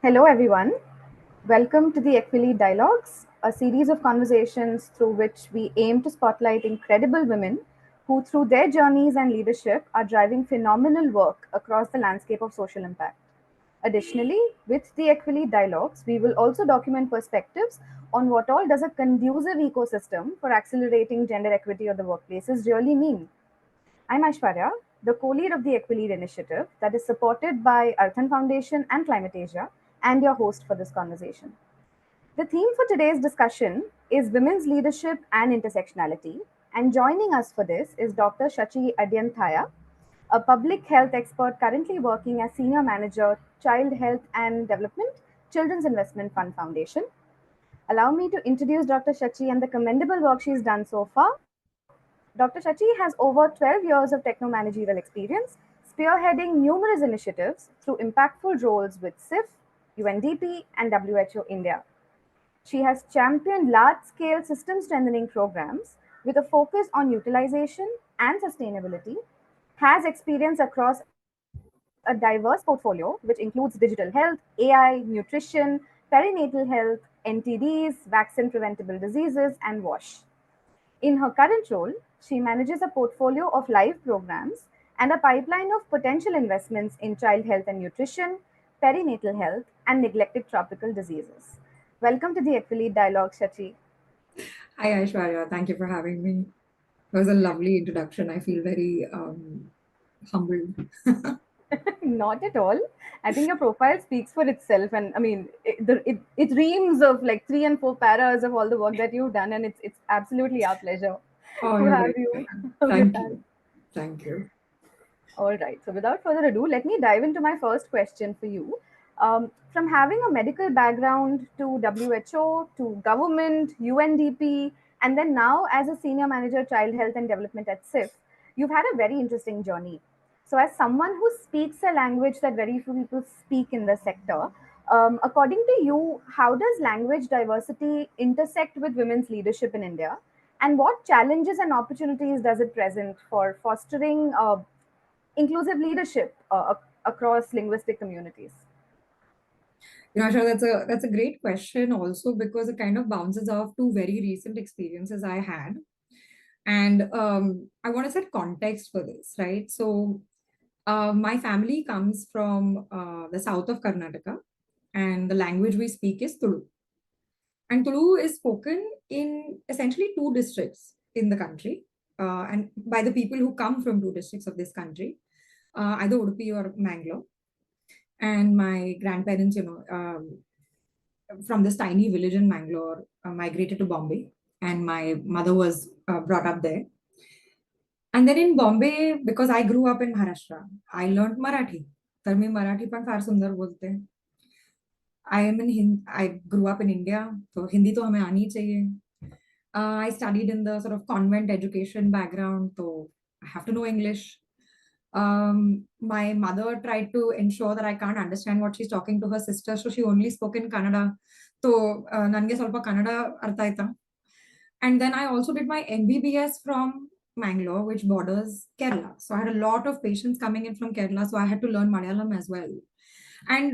Hello, everyone. Welcome to the EquiLead Dialogues, a series of conversations through which we aim to spotlight incredible women who, through their journeys and leadership, are driving phenomenal work across the landscape of social impact. Additionally, with the EquiLead Dialogues, we will also document perspectives on what all does a conducive ecosystem for accelerating gender equity of the workplaces really mean. I'm Aishwarya, the co-lead of the EquiLead initiative that is supported by Arthan Foundation and Climate Asia, and your host for this conversation. The theme for today's discussion is women's leadership and intersectionality, and joining us for this is Dr. Shachi Adyanthaya, a public health expert currently working as senior manager, Child Health and Development, Children's Investment Fund Foundation. Allow me to introduce Dr. Shachi and the commendable work she's done so far. Dr. Shachi has over 12 years of techno-managerial experience, spearheading numerous initiatives through impactful roles with SIF, UNDP, and WHO India. She has championed large-scale system strengthening programs with a focus on utilization and sustainability, has experience across a diverse portfolio, which includes digital health, AI, nutrition, perinatal health, NTDs, vaccine preventable diseases, and WASH. In her current role, she manages a portfolio of live programs and a pipeline of potential investments in child health and nutrition, perinatal health, and neglected tropical diseases. Welcome to the Affiliate Dialogue, Shachi. Hi, Aishwarya. Thank you for having me. It was a lovely introduction. I feel very humbled. Not at all. I think your profile speaks for itself, and I mean, it reams of like three and four paras of all the work that you've done, and it's absolutely our pleasure Oh, to you're have very you kind. with Thank us. you. Thank you. All right. So, without further ado, let me dive into my first question for you. From having a medical background to WHO, to government, UNDP, and then now as a senior manager, child health and development at SIF, you've had a very interesting journey. So, as someone who speaks a language that very few people speak in the sector, according to you, how does language diversity intersect with women's leadership in India? And what challenges and opportunities does it present for fostering inclusive leadership across linguistic communities? Aishwarya, that's a great question also because it kind of bounces off two very recent experiences I had. And I want to set context for this, right? So my family comes from the south of Karnataka, and the language we speak is Tulu. And Tulu is spoken in essentially two districts in the country, and by the people who come from two districts of this country, either Udupi or Mangalore. And my grandparents, from this tiny village in Mangalore, migrated to Bombay, and my mother was brought up there. And then in Bombay, because I grew up in Maharashtra, I learned Marathi. तर मी मराठी पण फार सुंदर बोलते. I grew up in India, so Hindi तो हमें आनी चाहिए. I studied in the sort of convent education background, so I have to know English. My mother tried to ensure that I can't understand what she's talking to her sister, so she only spoke in Kannada. So, ನನಗೆ ಸ್ವಲ್ಪ ಕನ್ನಡ ಅರ್ಥ ಆಯ್ತಾ. And then I also did my MBBS from Mangalore, which borders Kerala. So I had a lot of patients coming in from Kerala, so I had to learn Malayalam as well. And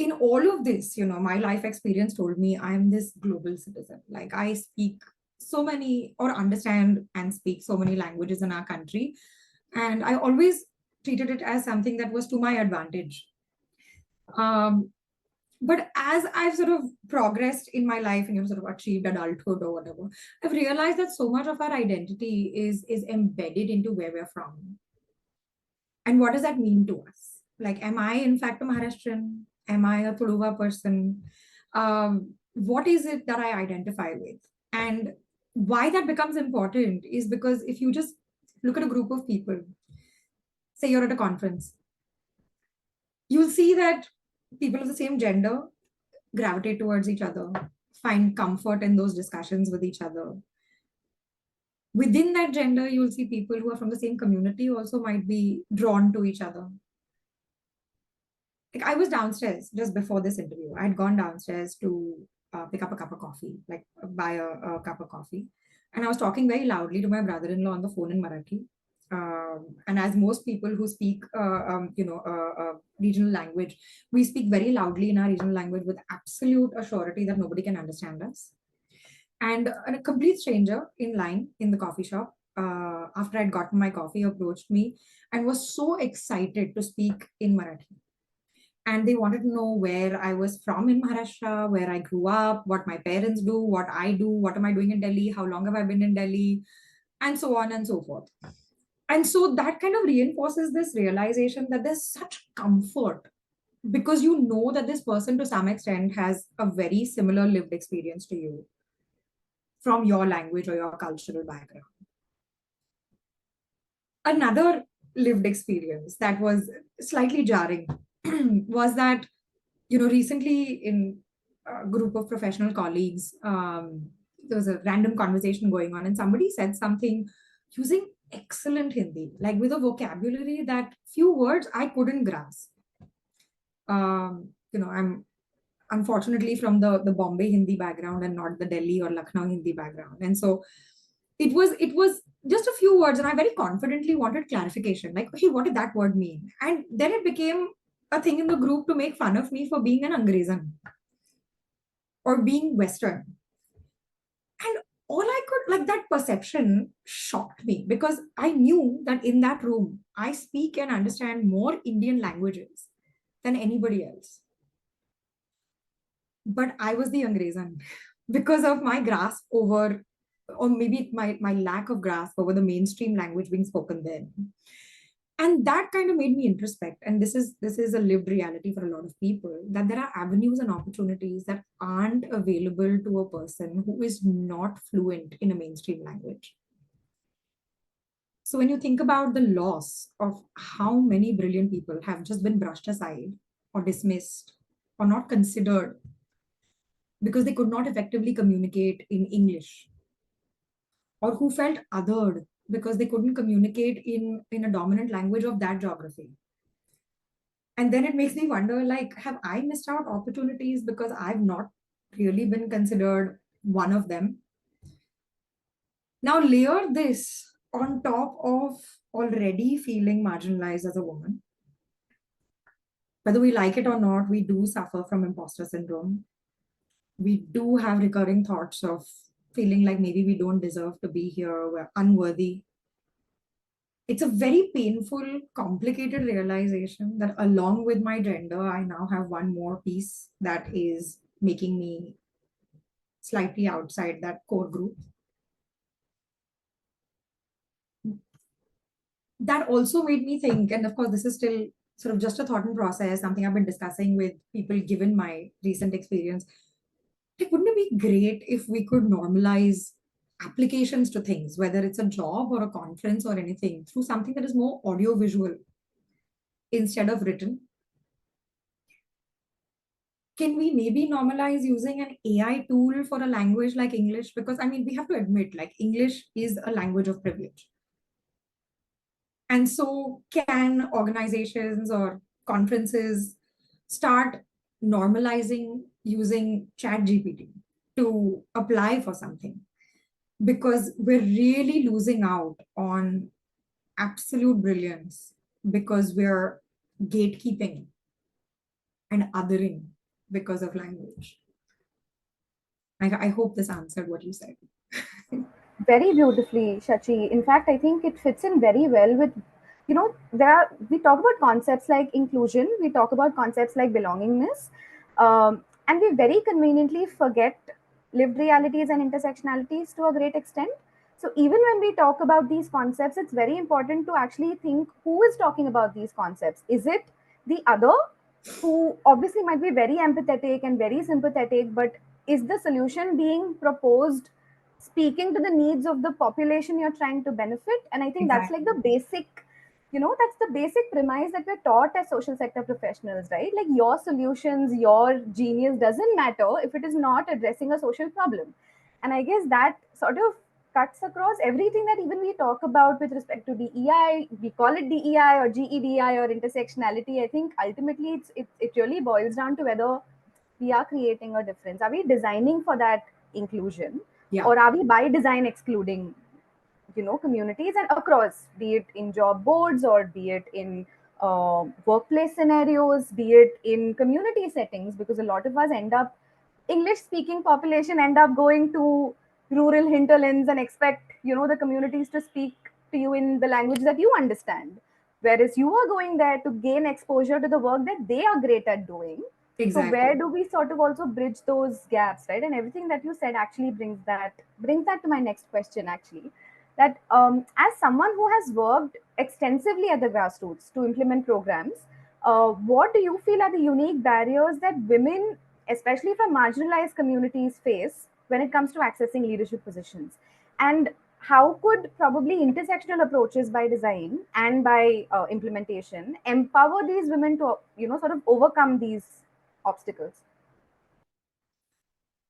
in all of this, my life experience told me I'm this global citizen. Like I speak so many or understand and speak so many languages in our country. And I always treated it as something that was to my advantage. Um, but as I've sort of progressed in my life and sort of achieved adulthood or whatever, I've realized that so much of our identity is embedded into where we're from. And what does that mean to us? Like, am I in fact a Maharashtrian? Am I a Tuluva person? What is it that I identify with? And why that becomes important is because if you just look at a group of people, say you're at a conference, you'll see that people of the same gender gravitate towards each other, find comfort in those discussions with each other. Within that gender, you'll see people who are from the same community also might be drawn to each other. Like I was downstairs just before this interview. I had gone downstairs to pick up a cup of coffee, like buy a cup of coffee. And I was talking very loudly to my brother-in-law on the phone in Marathi. And as most people who speak, regional language, we speak very loudly in our regional language with absolute assurity that nobody can understand us. And a complete stranger in line in the coffee shop, after I'd gotten my coffee, approached me and was so excited to speak in Marathi. And they wanted to know where I was from in Maharashtra, where I grew up, what my parents do, what I do, what am I doing in Delhi, how long have I been in Delhi, and so on and so forth. And so that kind of reinforces this realization that there's such comfort because you know that this person to some extent has a very similar lived experience to you from your language or your cultural background. Another lived experience that was slightly jarring was that, recently in a group of professional colleagues, there was a random conversation going on, and somebody said something using excellent Hindi, like with a vocabulary that few words I couldn't grasp. I'm unfortunately from the Bombay Hindi background and not the Delhi or Lucknow Hindi background. And so it was just a few words, and I very confidently wanted clarification, like, hey, what did that word mean? And then it became a thing in the group to make fun of me for being an Angrezan or being Western. And all I could, like, that perception shocked me because I knew that in that room, I speak and understand more Indian languages than anybody else. But I was the Angrezan because of my grasp over, or maybe my lack of grasp over the mainstream language being spoken there. And that kind of made me introspect. And this is a lived reality for a lot of people, that there are avenues and opportunities that aren't available to a person who is not fluent in a mainstream language. So when you think about the loss of how many brilliant people have just been brushed aside or dismissed or not considered because they could not effectively communicate in English, or who felt othered because they couldn't communicate in a dominant language of that geography. And then it makes me wonder, like, have I missed out opportunities because I've not really been considered one of them? Now layer this on top of already feeling marginalized as a woman. Whether we like it or not, we do suffer from imposter syndrome. We do have recurring thoughts of feeling like maybe we don't deserve to be here, we're unworthy. It's a very painful, complicated realization that along with my gender, I now have one more piece that is making me slightly outside that core group. That also made me think, and of course, this is still sort of just a thought and process, something I've been discussing with people given my recent experience. Like, wouldn't it be great if we could normalize applications to things, whether it's a job or a conference or anything, through something that is more audio visual instead of written? Can we maybe normalize using an AI tool for a language like English? Because I mean, we have to admit, like, English is a language of privilege. And so, can organizations or conferences start normalizing using Chat GPT to apply for something? Because we're really losing out on absolute brilliance because we're gatekeeping and othering because of language. I hope this answered what you said. Very beautifully, Shachi. In fact, I think it fits in very well with, we talk about concepts like inclusion, we talk about concepts like belongingness, and we very conveniently forget lived realities and intersectionalities to a great extent. So even when we talk about these concepts, it's very important to actually think who is talking about these concepts. Is it the other, who obviously might be very empathetic and very sympathetic, but is the solution being proposed speaking to the needs of the population you're trying to benefit? And I think that's like the Exactly. basic, that's the basic premise that we're taught as social sector professionals, right? Like, your solutions, your genius doesn't matter if it is not addressing a social problem. And I guess that sort of cuts across everything that even we talk about with respect to DEI. We call it DEI or GEDI or intersectionality. I think ultimately it really boils down to whether we are creating a difference. Are we designing for that inclusion, Yeah. or are we by design excluding communities and across, be it in job boards or be it in workplace scenarios, be it in community settings, because a lot of us end up, English speaking population end up going to rural hinterlands and expect, the communities to speak to you in the language that you understand. Whereas you are going there to gain exposure to the work that they are great at doing. So where Exactly. do we sort of also bridge those gaps, right? And everything that you said actually brings that to my next question, actually. That as someone who has worked extensively at the grassroots to implement programs, what do you feel are the unique barriers that women, especially from marginalized communities, face when it comes to accessing leadership positions? And how could probably intersectional approaches by design and by implementation empower these women to, sort of overcome these obstacles?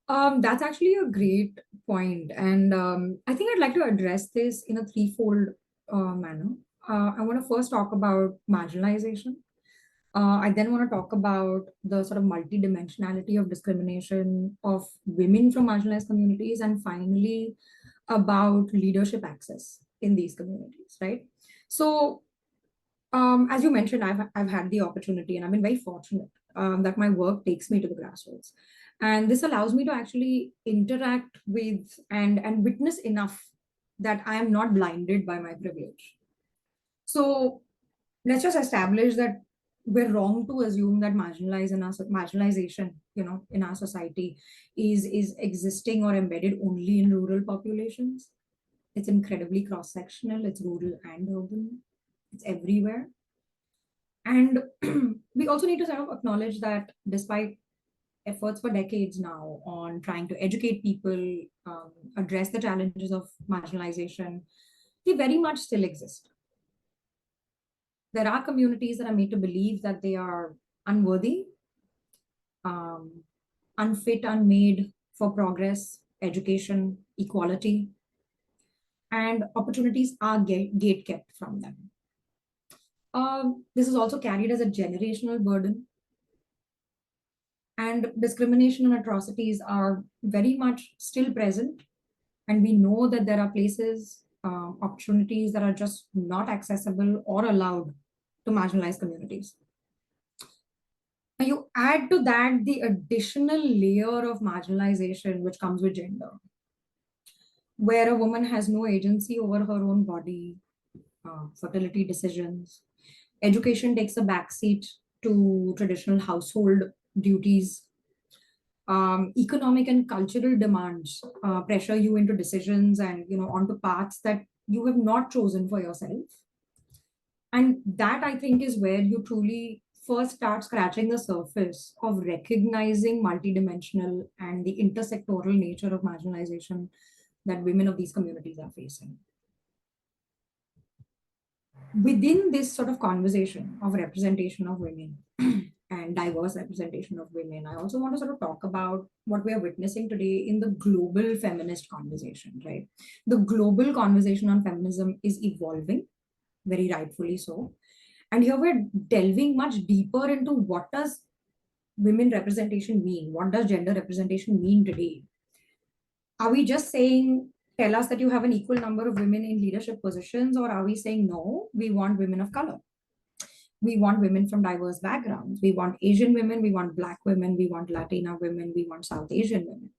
That's actually a great point, and I think I'd like to address this in a threefold manner. I want to first talk about marginalization. I then want to talk about the sort of multidimensionality of discrimination of women from marginalized communities, and finally, about leadership access in these communities, right? So, as you mentioned, I've had the opportunity, and I've been very fortunate that my work takes me to the grassroots, and this allows me to actually interact with and witness enough that I am not blinded by my privilege. So let's just establish that we're wrong to assume that marginalization, in our society is existing or embedded only in rural populations. It's incredibly cross-sectional. It's rural and urban. It's everywhere. And we also need to sort of acknowledge that despite efforts for decades now on trying to educate people, address the challenges of marginalization, they very much still exist. There are communities that are made to believe that they are unworthy, um, unfit, unmade for progress, education, equality, and opportunities are gate kept from them. This is also carried as a generational burden, and discrimination and atrocities are very much still present. And we know that there are places, opportunities that are just not accessible or allowed to marginalized communities. Now, you add to that the additional layer of marginalization which comes with gender, where a woman has no agency over her own body, fertility decisions. Education takes a backseat to traditional household duties. Economic and cultural demands pressure you into decisions and onto paths that you have not chosen for yourself. And that, I think, is where you truly first start scratching the surface of recognizing multidimensional and the intersectoral nature of marginalization that women of these communities are facing. Within this sort of conversation of representation of women and diverse representation of women, I also want to sort of talk about what we are witnessing today in the global feminist conversation, right? The global conversation on feminism is evolving, very rightfully so. And here we're delving much deeper into what does women representation mean? What does gender representation mean today? Are we just saying, tell us that you have an equal number of women in leadership positions, or are we saying, no, we want women of color? We want women from diverse backgrounds. We want Asian women, we want Black women, we want Latina women, we want South Asian women.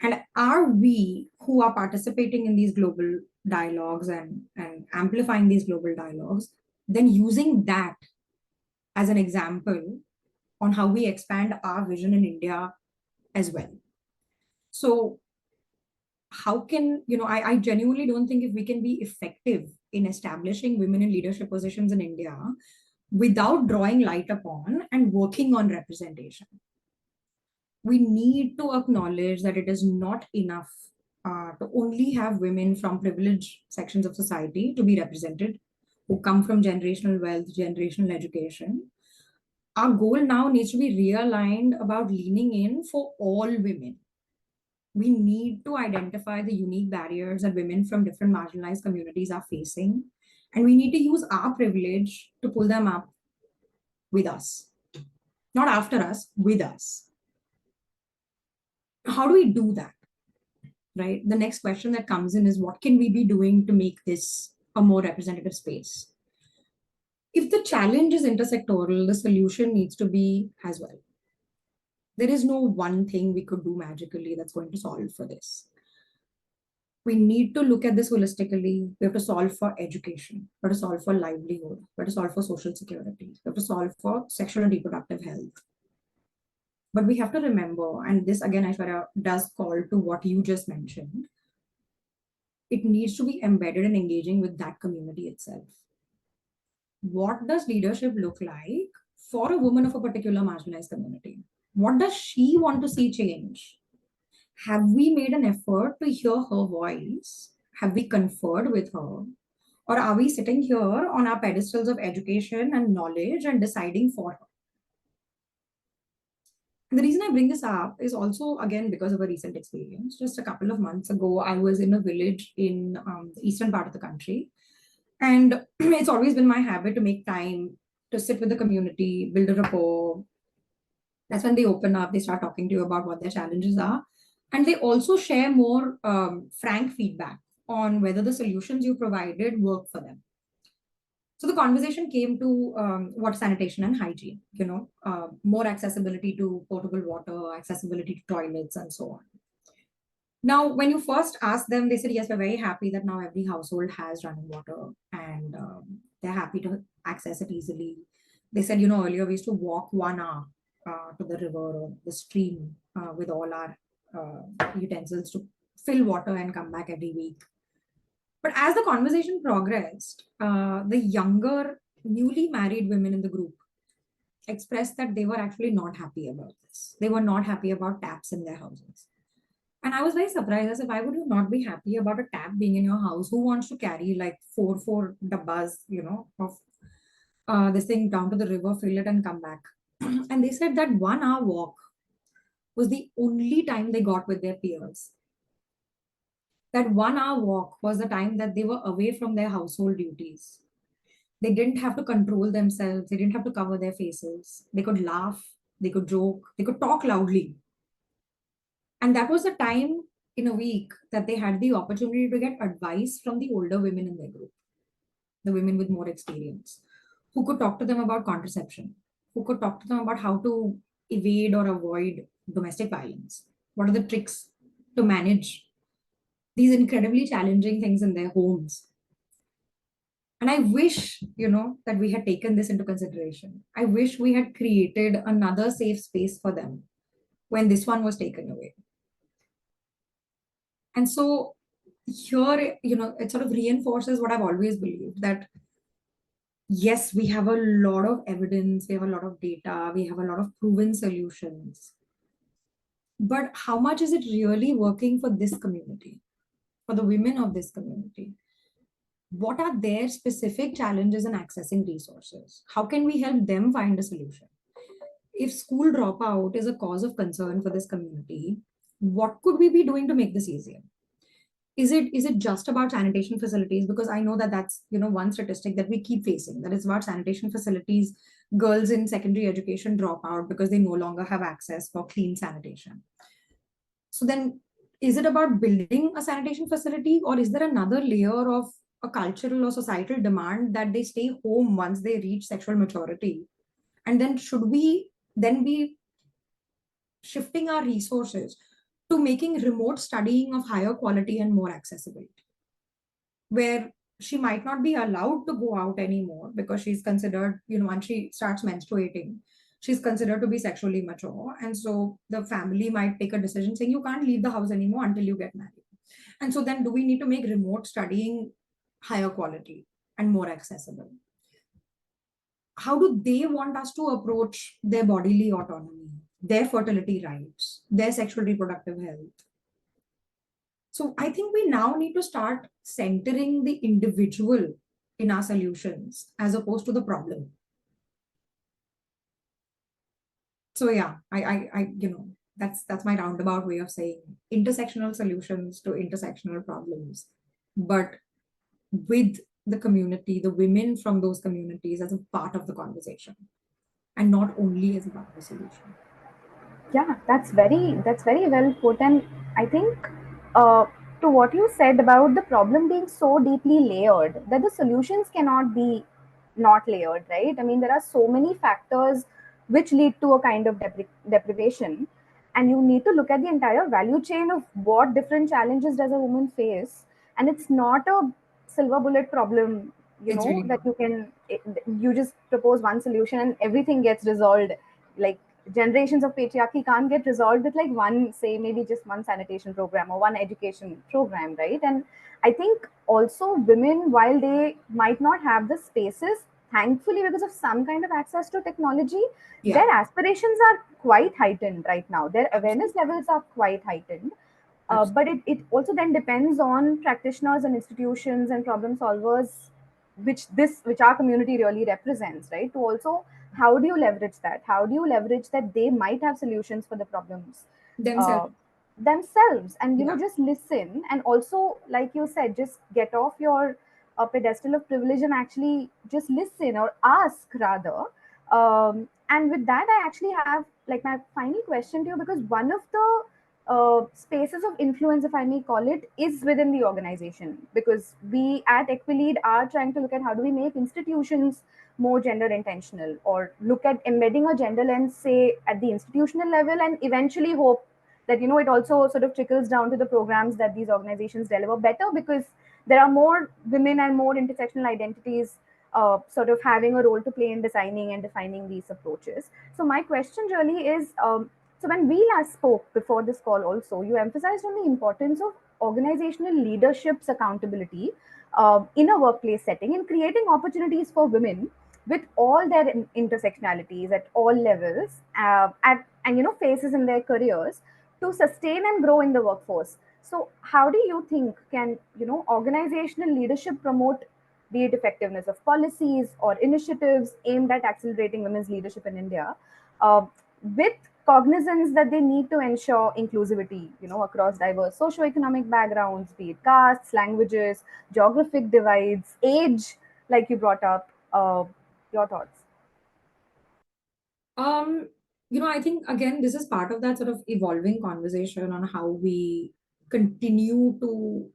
And are we who are participating in these global dialogues and amplifying these global dialogues, then using that as an example on how we expand our vision in India as well? So how can, I genuinely don't think if we can be effective in establishing women in leadership positions in India without drawing light upon and working on representation. We need to acknowledge that it is not enough to only have women from privileged sections of society to be represented, who come from generational wealth, generational education. Our goal now needs to be realigned about leaning in for all women. We need to identify the unique barriers that women from different marginalized communities are facing, and we need to use our privilege to pull them up with us, not after us, with us. How do we do that? right? The next question that comes in is what can we be doing to make this a more representative space? If the challenge is intersectoral, the solution needs to be as well. There is no one thing we could do magically that's going to solve for this. We need to look at this holistically. We have to solve for education. We have to solve for livelihood. We have to solve for social security. We have to solve for sexual and reproductive health. But we have to remember, and this again, Aishwarya, does call to what you just mentioned, it needs to be embedded and engaging with that community itself. What does leadership look like for a woman of a particular marginalized community? What does she want to see change? Have we made an effort to hear her voice? Have we conferred with her? Or are we sitting here on our pedestals of education and knowledge and deciding for her? And the reason I bring this up is also, again, because of a recent experience. Just a couple of months ago, I was in a village in the eastern part of the country. And it's always been my habit to make time to sit with the community, build a rapport. That's when they open up, they start talking to you about what their challenges are. And they also share more frank feedback on whether the solutions you provided work for them. So the conversation came to water sanitation and hygiene, more accessibility to potable water, accessibility to toilets, and so on. Now, when you first asked them, they said, yes, we're very happy that now every household has running water and they're happy to access it easily. They said, earlier we used to walk 1 hour to the river or the stream with all our utensils to fill water and come back every week. But as the conversation progressed, the younger, newly married women in the group expressed that they were actually not happy about this. They were not happy about taps in their houses. And I was very surprised. I said, why would you not be happy about a tap being in your house? Who wants to carry like four dabbas, of this thing down to the river, fill it, and come back? And they said that 1 hour walk was the only time they got with their peers. That 1 hour walk was the time that they were away from their household duties. They didn't have to control themselves. They didn't have to cover their faces. They could laugh. They could joke. They could talk loudly. And that was a time in a week that they had the opportunity to get advice from the older women in their group, the women with more experience, who could talk to them about contraception, who could talk to them about how to evade or avoid domestic violence. What are the tricks to manage these incredibly challenging things in their homes? And I wish, that we had taken this into consideration. I wish we had created another safe space for them when this one was taken away. And so here, it sort of reinforces what I've always believed, that yes, we have a lot of evidence, we have a lot of data, we have a lot of proven solutions. But how much is it really working for this community, for the women of this community? What are their specific challenges in accessing resources? How can we help them find a solution? If school dropout is a cause of concern for this community, what could we be doing to make this easier? Is it just about sanitation facilities? Because I know that that's one statistic that we keep facing, that it's about sanitation facilities. Girls in secondary education drop out because they no longer have access for clean sanitation. So then, is it about building a sanitation facility, or is there another layer of a cultural or societal demand that they stay home once they reach sexual maturity? And then should we then be shifting our resources to making remote studying of higher quality and more accessibility, where she might not be allowed to go out anymore because she's considered, once she starts menstruating, she's considered to be sexually mature. And so the family might take a decision saying you can't leave the house anymore until you get married. And so then do we need to make remote studying higher quality and more accessible? How do they want us to approach their bodily autonomy, their fertility rights, their sexual reproductive health? So I think we now need to start centering the individual in our solutions as opposed to the problem. So yeah, that's my roundabout way of saying intersectional solutions to intersectional problems, but with the community, the women from those communities as a part of the conversation, and not only as a part of the solution. Yeah, that's very well put. And I think uh, to what you said about the problem being so deeply layered that the solutions cannot be not layered, right? I mean, there are so many factors which lead to a kind of deprivation, and you need to look at the entire value chain of what different challenges does a woman face, and it's not a silver bullet problem, It's really that not. you just propose one solution and everything gets resolved. Like, generations of patriarchy can't get resolved with like one, say, maybe just one sanitation program or one education program, right? And I think also women, while they might not have the spaces, thankfully, because of some kind of access to technology, Yeah, their aspirations are quite heightened right now. Their awareness absolutely. levels are quite heightened. Absolutely. But it also then depends on practitioners and institutions and problem solvers, which our community really represents, right? To also, how do you leverage that? How do you leverage that they might have solutions for the problems Themselves. uh, themselves, and Yeah. just listen, and also, like you said, just get off your pedestal of privilege and actually just listen or ask rather. And with that, I actually have like my final question to you, because one of the spaces of influence, if I may call it, is within the organization. Because we at EquiLead are trying to look at how do we make institutions more gender intentional, or look at embedding a gender lens, say, at the institutional level, and eventually hope that it also sort of trickles down to the programs that these organizations deliver better, because there are more women and more intersectional identities sort of having a role to play in designing and defining these approaches. So my question really is, so when we last spoke before this call, also you emphasized on the importance of organizational leadership's accountability in a workplace setting, in creating opportunities for women with all their intersectionalities at all levels, at and phases in their careers, to sustain and grow in the workforce. So how do you think can organizational leadership promote, be it effectiveness of policies or initiatives aimed at accelerating women's leadership in India, uh, with cognizance that they need to ensure inclusivity, across diverse socioeconomic backgrounds, be it castes, languages, geographic divides, age, like you brought up. Your thoughts? Um, I think again, this is part of that sort of evolving conversation on how we continue to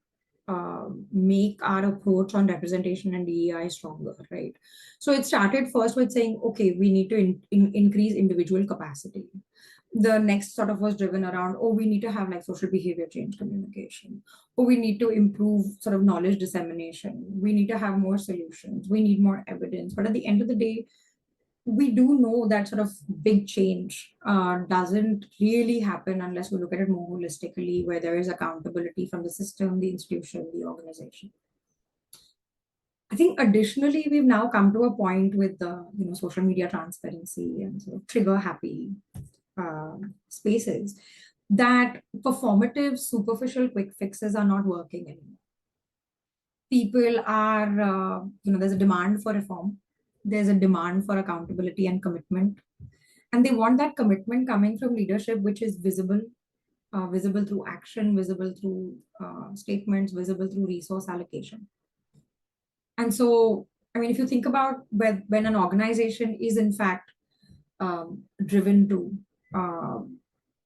make our approach on representation and DEI stronger, right? So it started first with saying, okay, we need to increase individual capacity. The next sort of was driven around, oh, we need to have like social behavior change communication. Oh, we need to improve sort of knowledge dissemination. We need to have more solutions. We need more evidence. But at the end of the day, we do know that sort of big change doesn't really happen unless we look at it more holistically, where there is accountability from the system, the institution, the organization. I think additionally, we've now come to a point with the social media transparency and sort of trigger happy spaces that performative, superficial quick fixes are not working anymore. People are, there's a demand for reform, there's a demand for accountability and commitment, and they want that commitment coming from leadership which is visible, visible through action, visible through statements, visible through resource allocation. And so, I mean, if you think about when an organization is in fact driven to uh,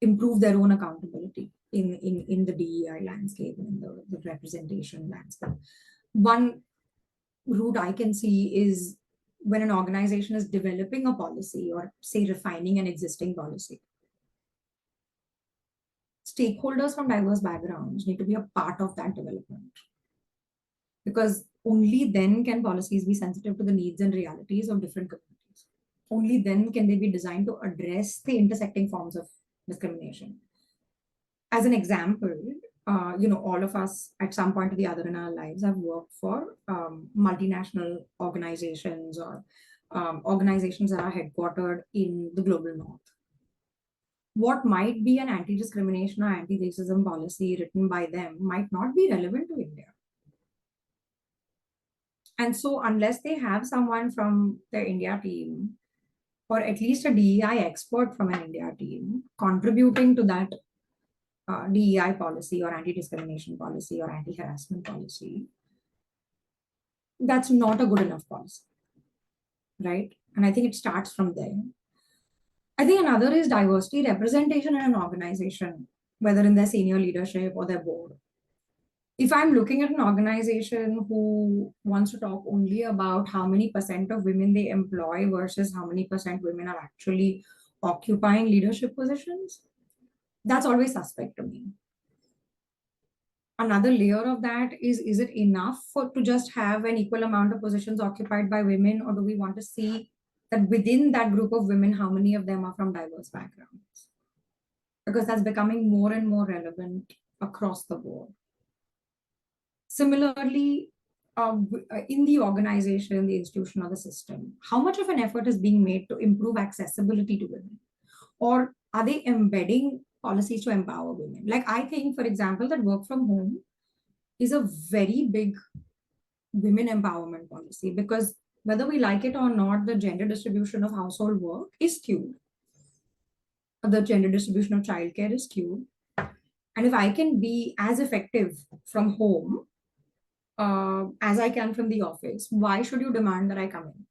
improve their own accountability in the DEI landscape, in the representation landscape, one route I can see is when an organization is developing a policy or, say, refining an existing policy. Stakeholders from diverse backgrounds need to be a part of that development, because only then can policies be sensitive to the needs and realities of different communities. Only then can they be designed to address the intersecting forms of discrimination. As an example, all of us at some point or the other in our lives have worked for multinational organizations or organizations that are headquartered in the global north. What might be an anti discrimination or anti racism policy written by them might not be relevant to India. And so, unless they have someone from their India team, or at least a DEI expert from an India team, contributing to that DEI policy or anti discrimination policy or anti harassment policy, that's not a good enough policy, right? And I think it starts from there. I think another is diversity representation in an organization, whether in their senior leadership or their board. If I'm looking at an organization who wants to talk only about how many percent of women they employ versus how many percent women are actually occupying leadership positions, that's always suspect to me. Another layer of that is it enough for to just have an equal amount of positions occupied by women, or do we want to see that within that group of women, how many of them are from diverse backgrounds? Because that's becoming more and more relevant across the board. Similarly, in the organization, the institution, or the system, how much of an effort is being made to improve accessibility to women? Or are they embedding policies to empower women? Like, I think, for example, that work from home is a very big women empowerment policy, because whether we like it or not, the gender distribution of household work is skewed. The gender distribution of childcare is skewed. And if I can be as effective from home as I can from the office, why should you demand that I come in?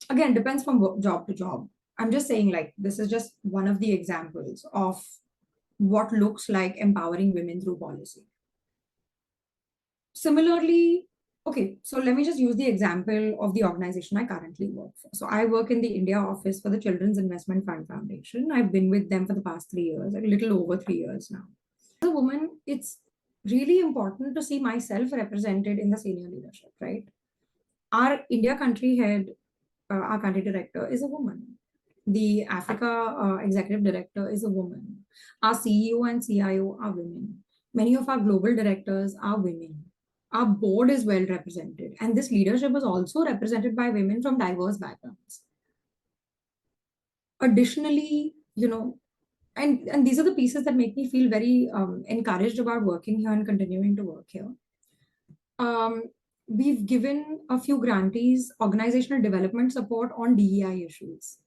Again, depends from job to job. I'm just saying, like, this is just one of the examples of what looks like empowering women through policy. Similarly, okay, so let me just use the example of the organization I currently work for. So I work in the India office for the Children's Investment Fund Foundation. I've been with them for the past 3 years, a little over 3 years now. As a woman, it's really important to see myself represented in the senior leadership, right? Our India country head, our country director is a woman. The Africa executive director is a woman. Our CEO and CIO are women. Many of our global directors are women. Our board is well represented. And this leadership is also represented by women from diverse backgrounds. Additionally, and these are the pieces that make me feel very encouraged about working here and continuing to work here. Um, we've given a few grantees organizational development support on DEI issues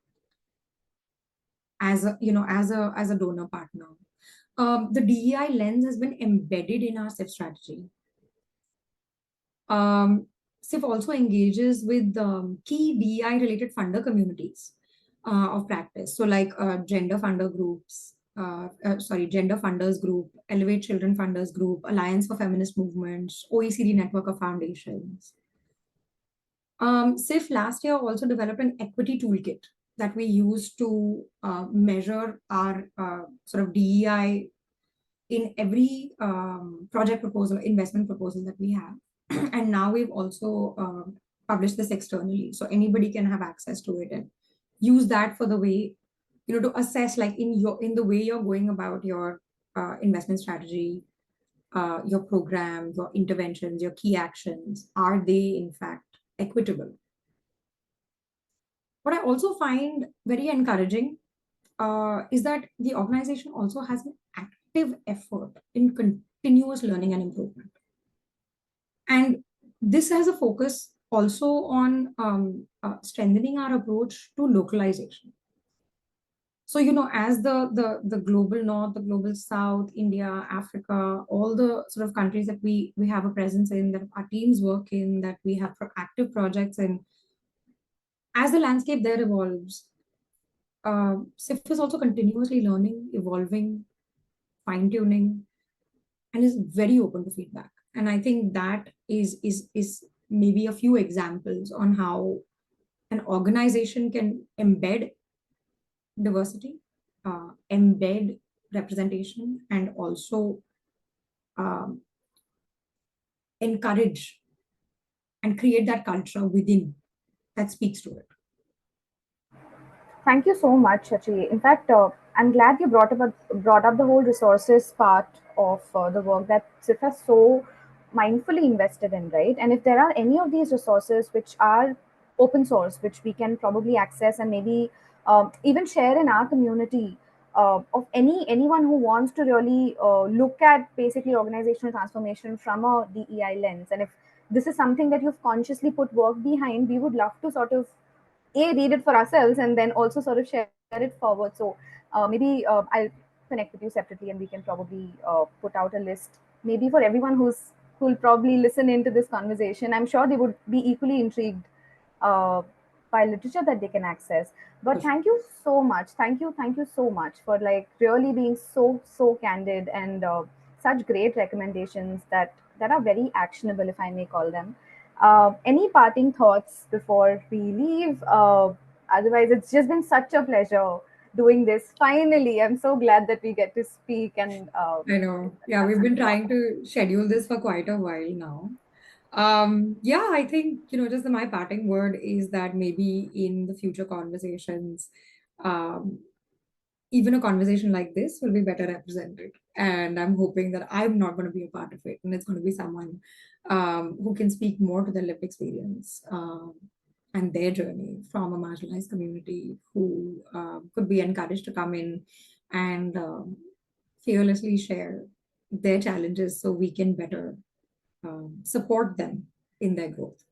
as a donor partner. The DEI lens has been embedded in our SIF strategy. SIF also engages with key DEI related funder communities of practice. So, like gender funder groups, gender funders group, Elevate Children Funders Group, Alliance for Feminist Movements, OECD network of foundations. SIF last year also developed an equity toolkit that we use to measure our sort of DEI in every project proposal, investment proposal that we have. And now we've also published this externally, so anybody can have access to it and use that for the way, to assess, like, in the way you're going about your investment strategy, your program, your interventions, your key actions, are they in fact equitable? What I also find very encouraging is that the organization also has an active effort in continuous learning and improvement. And this has a focus also on strengthening our approach to localization. So, as the global north, the global south, India, Africa, all the sort of countries that we have a presence in, that our teams work in, that we have active projects in, as the landscape there evolves, SIF is also continuously learning, evolving, fine tuning, and is very open to feedback. And I think that is maybe a few examples on how an organization can embed diversity, embed representation, and also um, encourage and create that culture within that speaks to it. Thank you so much, Shachi. In fact, I'm glad you brought up the whole resources part of the work that SIF has so mindfully invested in, right? And if there are any of these resources which are open source, which we can probably access and maybe even share in our community, of anyone who wants to really look at basically organizational transformation from a DEI lens, and if this is something that you've consciously put work behind, we would love to sort of read it for ourselves and then also sort of share it forward. So maybe I'll connect with you separately and we can probably put out a list maybe for everyone who'll probably listen into this conversation. I'm sure they would be equally intrigued uh, by literature that they can access. For But sure. thank you so much, thank you so much for like really being so candid and such great recommendations that are very actionable, if I may call them. Any parting thoughts before we leave? Otherwise, it's just been such a pleasure doing this. Finally, I'm so glad that we get to speak and I know. Yeah, have we've been something to trying offer. to schedule this for quite a while now. Yeah, I think, just my parting word is that maybe in the future conversations, um, even a conversation like this will be better represented. And I'm hoping that I'm not going to be a part of it. And it's going to be someone who can speak more to their lived experience and their journey from a marginalized community who could be encouraged to come in and fearlessly share their challenges so we can better support them in their growth.